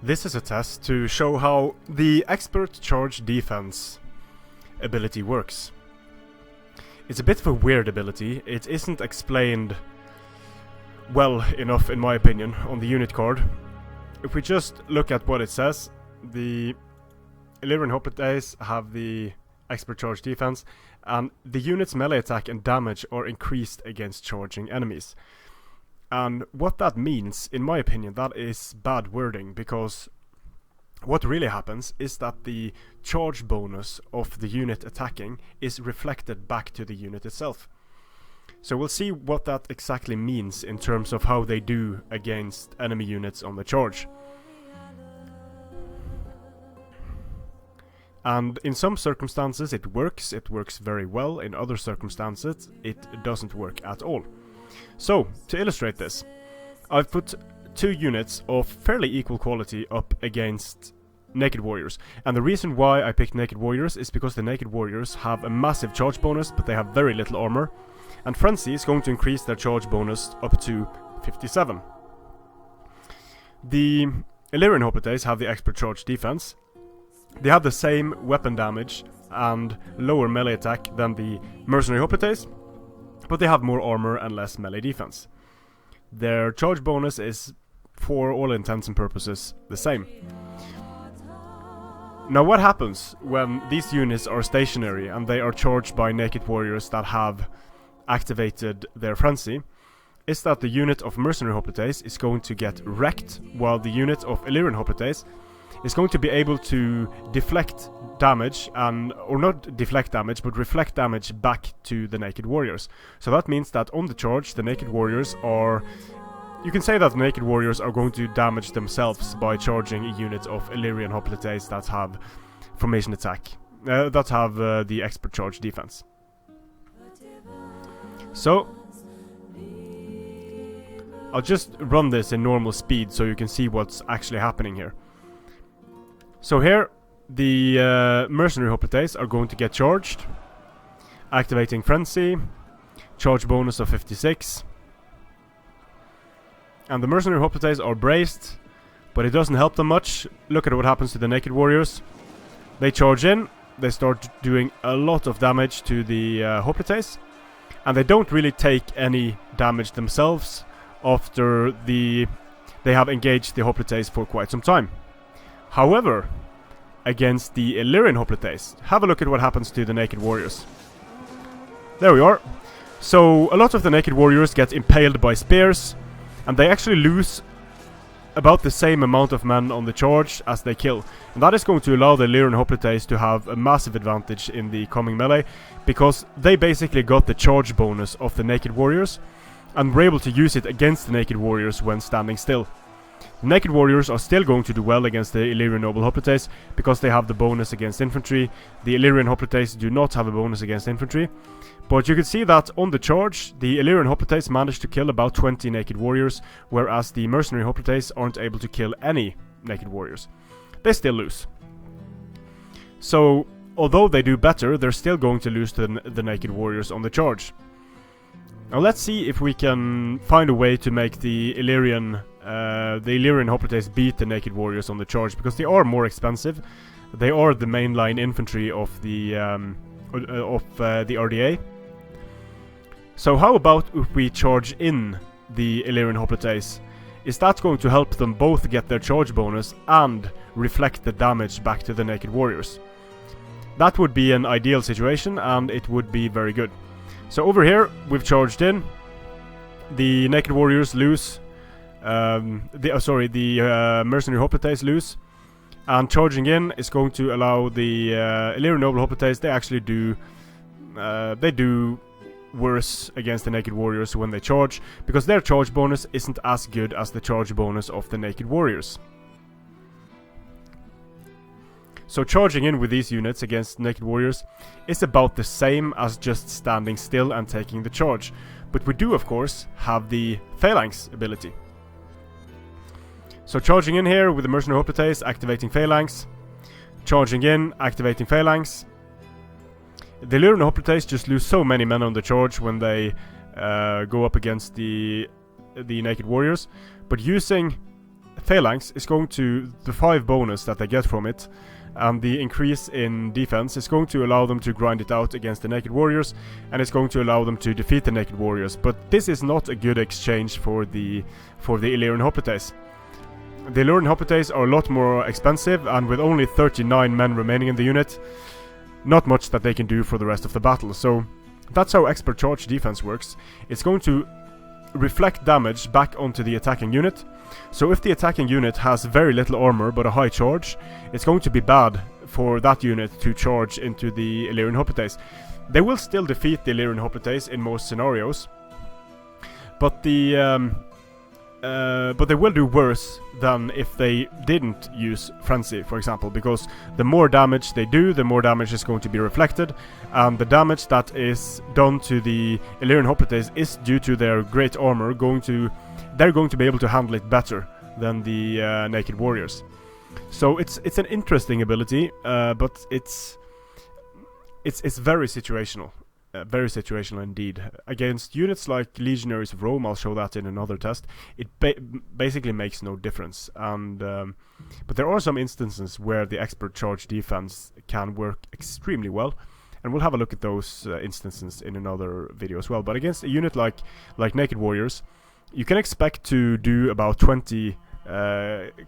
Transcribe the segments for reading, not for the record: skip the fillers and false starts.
This is a test to show how the expert charge defense ability works. It's a bit of a weird ability. It isn't explained well enough, in my opinion, on the unit card. If we just look at what it says, the Illyrian Hoplites have the expert charge defense, and the unit's melee attack and damage are increased against charging enemies. And what that means, in my opinion, that is bad wording, because what really happens is that the charge bonus of the unit attacking is reflected back to the unit itself. So we'll see what that exactly means in terms of how they do against enemy units on the charge. And in some circumstances it works very well. In other circumstances it doesn't work at all. So, to illustrate this, I've put two units of fairly equal quality up against Naked Warriors. And the reason why I picked Naked Warriors is because the Naked Warriors have a massive charge bonus, but they have very little armor. And Frenzy is going to increase their charge bonus up to 57. The Illyrian Hoplites have the expert charge defense. They have the same weapon damage and lower melee attack than the Mercenary Hoplites, but they have more armor and less melee defense. Their charge bonus is, for all intents and purposes, the same. Now what happens when these units are stationary and they are charged by Naked Warriors that have activated their Frenzy, is that the unit of Mercenary Hoplites is going to get wrecked, while the unit of Illyrian Hoplites is going to be able to deflect damage, or not deflect damage, but reflect damage back to the Naked Warriors. So that means that on the charge, the Naked Warriors are... You can say that the Naked Warriors are going to damage themselves by charging a unit of Illyrian Hoplites that have formation attack, that have the expert charge defense. So, I'll just run this in normal speed so you can see what's actually happening here. So here, the Mercenary Hoplites are going to get charged, activating Frenzy, charge bonus of 56. And the Mercenary Hoplites are braced, but it doesn't help them much. Look at what happens to the Naked Warriors. They charge in, they start doing a lot of damage to the Hoplites, and they don't really take any damage themselves after they have engaged the Hoplites for quite some time. However, against the Illyrian Hoplites, have a look at what happens to the Naked Warriors. There we are. So, a lot of the Naked Warriors get impaled by spears, and they actually lose about the same amount of men on the charge as they kill. And that is going to allow the Illyrian Hoplites to have a massive advantage in the coming melee, because they basically got the charge bonus of the Naked Warriors, and were able to use it against the Naked Warriors when standing still. The Naked Warriors are still going to do well against the Illyrian Noble Hoplites, because they have the bonus against infantry. The Illyrian Hoplites do not have a bonus against infantry. But you can see that on the charge, the Illyrian Hoplites managed to kill about 20 Naked Warriors, whereas the Mercenary Hoplites aren't able to kill any Naked Warriors. They still lose. So, although they do better, they're still going to lose to the Naked Warriors on the charge. Now let's see if we can find a way to make the Illyrian Hoplites beat the Naked Warriors on the charge, because they are more expensive. They are the mainline infantry of the RDA. So how about if we charge in the Illyrian Hoplites? Is that going to help them both get their charge bonus and reflect the damage back to the Naked Warriors? That would be an ideal situation, and it would be very good. So over here, we've charged in. The Naked Warriors lose. The Mercenary Hoplites lose. And charging in is going to allow the Illyrian Noble Hoplites, they actually do worse against the Naked Warriors when they charge, because their charge bonus isn't as good as the charge bonus of the Naked Warriors. So charging in with these units against Naked Warriors is about the same as just standing still and taking the charge. But we do, of course, have the Phalanx ability. So charging in here with the Mercenary Hoplites, activating Phalanx. Charging in, activating Phalanx. The Illyrian Hoplites just lose so many men on the charge when they go up against the Naked Warriors. But using Phalanx is going to, the 5 bonus that they get from it, and the increase in defense is going to allow them to grind it out against the Naked Warriors, and it's going to allow them to defeat the Naked Warriors. But this is not a good exchange for the Illyrian Hoplites. The Illyrian Hoplites are a lot more expensive, and with only 39 men remaining in the unit, not much that they can do for the rest of the battle. So that's how expert charge defense works. It's going to reflect damage back onto the attacking unit. So if the attacking unit has very little armor but a high charge, it's going to be bad for that unit to charge into the Illyrian Hoplites. They will still defeat the Illyrian Hoplites in most scenarios, but but they will do worse than if they didn't use Frenzy, for example, because the more damage they do, the more damage is going to be reflected, and the damage that is done to the Illyrian Hoplites is due to their great armor. They're going to be able to handle it better than the Naked Warriors. So it's an interesting ability, but it's very situational. Very situational indeed. Against units like Legionaries of Rome, I'll show that in another test, it basically makes no difference. And but there are some instances where the expert charge defense can work extremely well, and we'll have a look at those instances in another video as well. But against a unit like Naked Warriors, you can expect to do about 20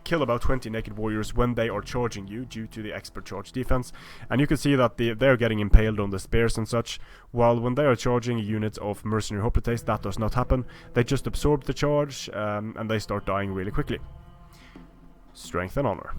kill about 20 Naked Warriors when they are charging you, due to the expert charge defense. And you can see that they're getting impaled on the spears and such, while when they are charging a unit of mercenary hoplites, that does not happen. They just absorb the charge, and they start dying really quickly. Strength and honor.